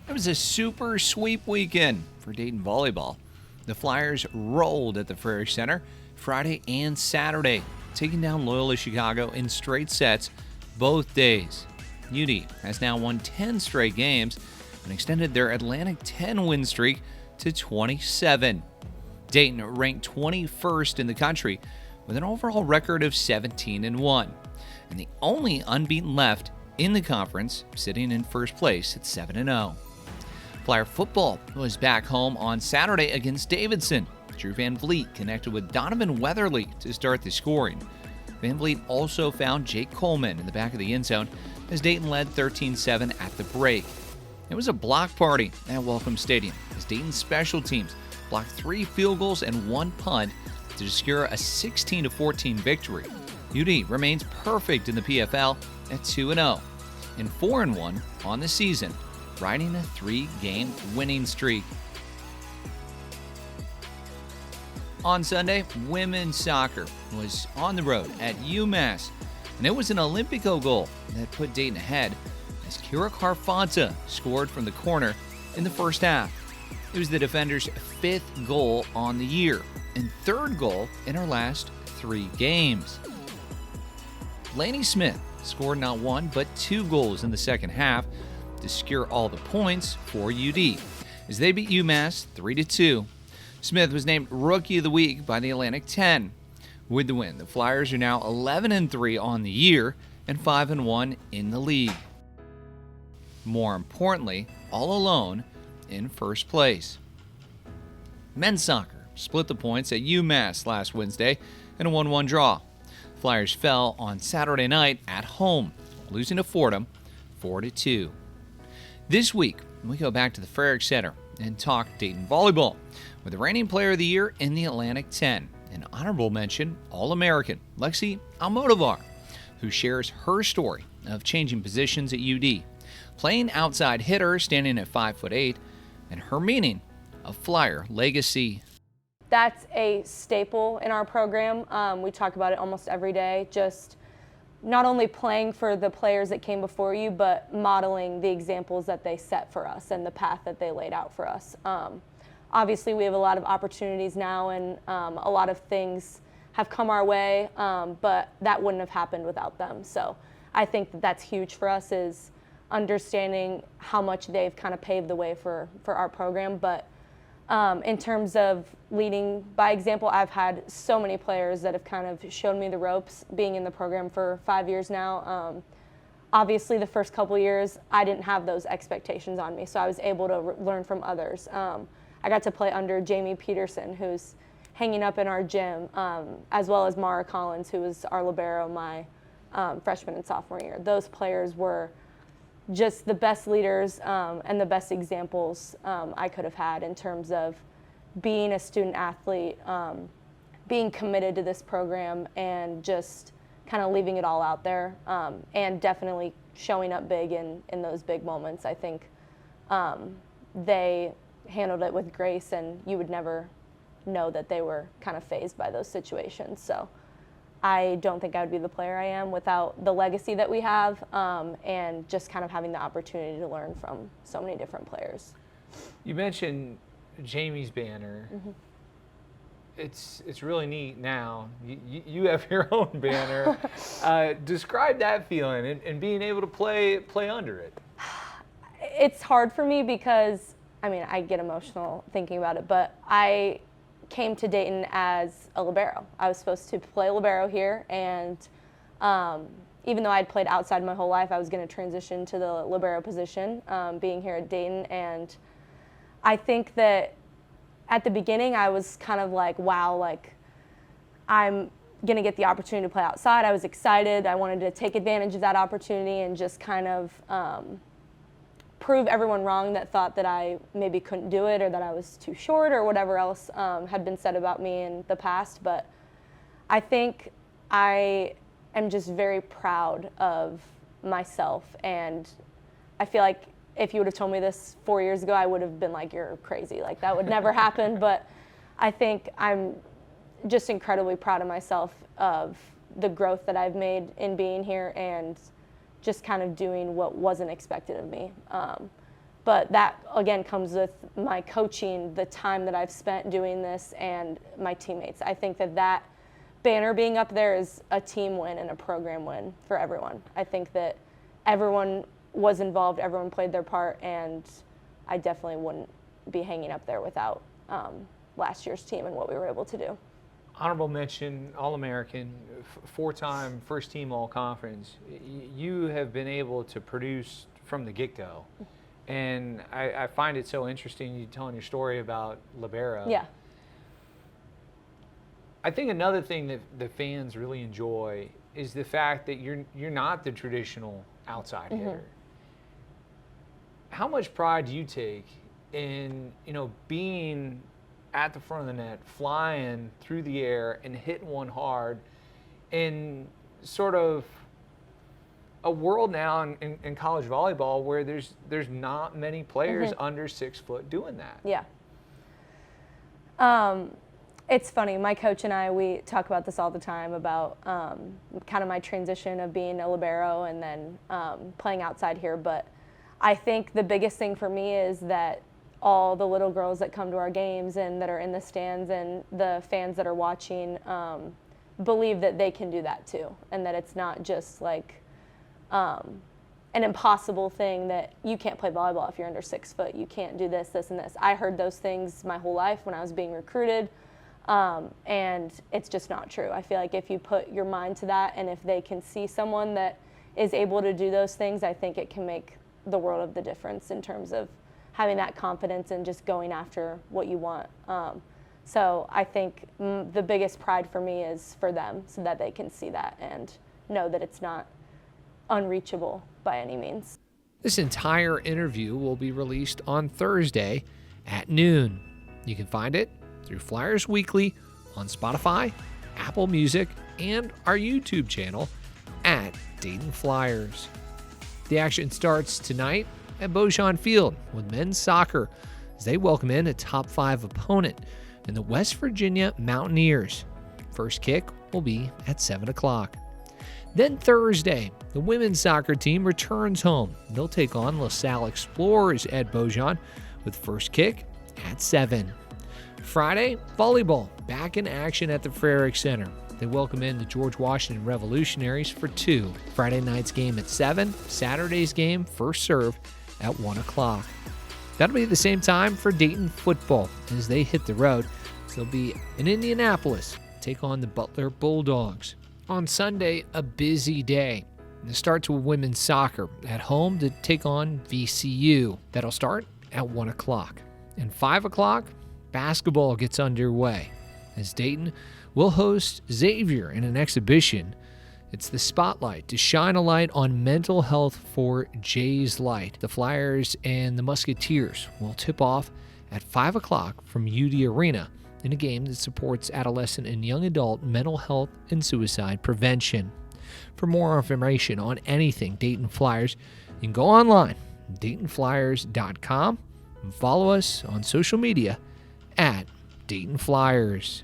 It was a super sweep weekend for Dayton Volleyball. The Flyers rolled at the Frerick Center Friday and Saturday, taking down Loyola Chicago in straight sets both days. UD has now won 10 straight games and extended their Atlantic 10 win streak to 27. Dayton ranked 21st in the country with an overall record of 17-1, and the only unbeaten left in the conference, sitting in first place at 7-0. Flyer football was back home on Saturday against Davidson. Drew Van Vliet connected with Donovan Weatherly to start the scoring. Van Vliet also found Jake Coleman in the back of the end zone as Dayton led 13-7 at the break. It was a block party at Welcome Stadium as Dayton's special teams blocked 3 field goals and 1 punt to secure a 16-14 victory. UD remains perfect in the PFL at 2-0 and 4-1 on the season, riding a 3-game winning streak. On Sunday, women's soccer was on the road at UMass, and it was an Olympico goal that put Dayton ahead as Kira Carfonta scored from the corner in the first half. It was the defenders' 5th goal on the year and 3rd goal in her last 3 games. Lainey Smith scored not 1 but 2 goals in the second half to secure all the points for UD as they beat UMass 3-2. Smith was named Rookie of the Week by the Atlantic 10. With the win, the Flyers are now 11-3 on the year and 5-1 in the league. More importantly, all alone in first place. Men's soccer split the points at UMass last Wednesday in a 1-1 draw. Flyers fell on Saturday night at home, losing to Fordham 4-2. This week, we go back to the Frerick Center and talk Dayton Volleyball with the reigning player of the year in the Atlantic 10, an honorable mention All-American Lexie Almodovar, who shares her story of changing positions at UD, playing outside hitter standing at 5'8", and her meaning of Flyer legacy. That's a staple in our program. We talk about it almost every day, just not only playing for the players that came before you, but modeling the examples that they set for us and the path that they laid out for us. Obviously, we have a lot of opportunities now, and a lot of things have come our way, but that wouldn't have happened without them. So I think that that's huge for us, is understanding how much they've kind of paved the way for our program. But in terms of leading by example, I've had so many players that have kind of shown me the ropes, being in the program for 5 years now. Obviously, the first couple years, I didn't have those expectations on me, so I was able to learn from others. I got to play under Jamie Peterson, who's hanging up in our gym, as well as Mara Collins, who was our libero my freshman and sophomore year. Those players were just the best leaders and the best examples I could have had in terms of being a student athlete, being committed to this program, and just kind of leaving it all out there, and definitely showing up big in those big moments. I think they handled it with grace, and you would never know that they were kind of fazed by those situations. So I don't think I would be the player I am without the legacy that we have, and just kind of having the opportunity to learn from so many different players. You mentioned Jamie's banner. Mm-hmm. It's really neat now. You have your own banner. Describe that feeling and being able to play under it. It's hard for me because, I mean, I get emotional thinking about it, but I came to Dayton as a libero. I was supposed to play libero here, and even though I'd played outside my whole life, I was going to transition to the libero position, being here at Dayton. And I think that at the beginning I was kind of like, wow, like I'm going to get the opportunity to play outside. I was excited. I wanted to take advantage of that opportunity and just kind of prove everyone wrong that thought that I maybe couldn't do it, or that I was too short, or whatever else had been said about me in the past. But I think I am just very proud of myself, and I feel like if you would have told me this 4 years ago, I would have been like, you're crazy, like that would never happen. But I think I'm just incredibly proud of myself, of the growth that I've made in being here, and just kind of doing what wasn't expected of me. But that, again, comes with my coaching, the time that I've spent doing this, and my teammates. I think that banner being up there is a team win and a program win for everyone. I think that everyone was involved, everyone played their part, and I definitely wouldn't be hanging up there without last year's team and what we were able to do. Honorable mention, All-American, 4-time first-team All-Conference. You have been able to produce from the get-go. And I find it so interesting you telling your story about libero. Yeah. I think another thing that the fans really enjoy is the fact that you're not the traditional outside hitter. How much pride do you take in being at the front of the net, flying through the air and hitting one hard, in sort of a world now in college volleyball where there's not many players under 6 foot doing that? Yeah. It's funny, my coach and I, we talk about this all the time about kind of my transition of being a libero and then playing outside here. But I think the biggest thing for me is that all the little girls that come to our games and that are in the stands and the fans that are watching believe that they can do that too, and that it's not just like an impossible thing that you can't play volleyball if you're under 6 foot. You can't do this, this, and this. I heard those things my whole life when I was being recruited. And it's just not true. I feel like if you put your mind to that, and if they can see someone that is able to do those things, I think it can make the world of the difference in terms of having that confidence and just going after what you want. So I think the biggest pride for me is for them, so that they can see that and know that it's not unreachable by any means. This entire interview will be released on Thursday at noon. You can find it through Flyers Weekly on Spotify, Apple Music, and our YouTube channel at Dayton Flyers. The action starts tonight at Beauchamp Field with men's soccer as they welcome in a top 5 opponent in the West Virginia Mountaineers. First kick will be at 7 o'clock. Then Thursday, the women's soccer team returns home. They'll take on LaSalle Explorers at Beauchamp with first kick at 7. Friday, volleyball back in action at the Frerick Center. They welcome in the George Washington Revolutionaries for 2. Friday night's game at 7. Saturday's game, first serve, at 1 o'clock. That'll be the same time for Dayton football as they hit the road. They'll be in Indianapolis, take on the Butler Bulldogs. On Sunday, a busy day. It starts with women's soccer at home to take on VCU. That'll start at 1 o'clock. And 5 o'clock, basketball gets underway as Dayton will host Xavier in an exhibition. It's the spotlight to shine a light on mental health for Jay's Light. The Flyers and the Musketeers will tip off at 5 o'clock from UD Arena in a game that supports adolescent and young adult mental health and suicide prevention. For more information on anything Dayton Flyers, you can go online, DaytonFlyers.com, and follow us on social media at Dayton Flyers.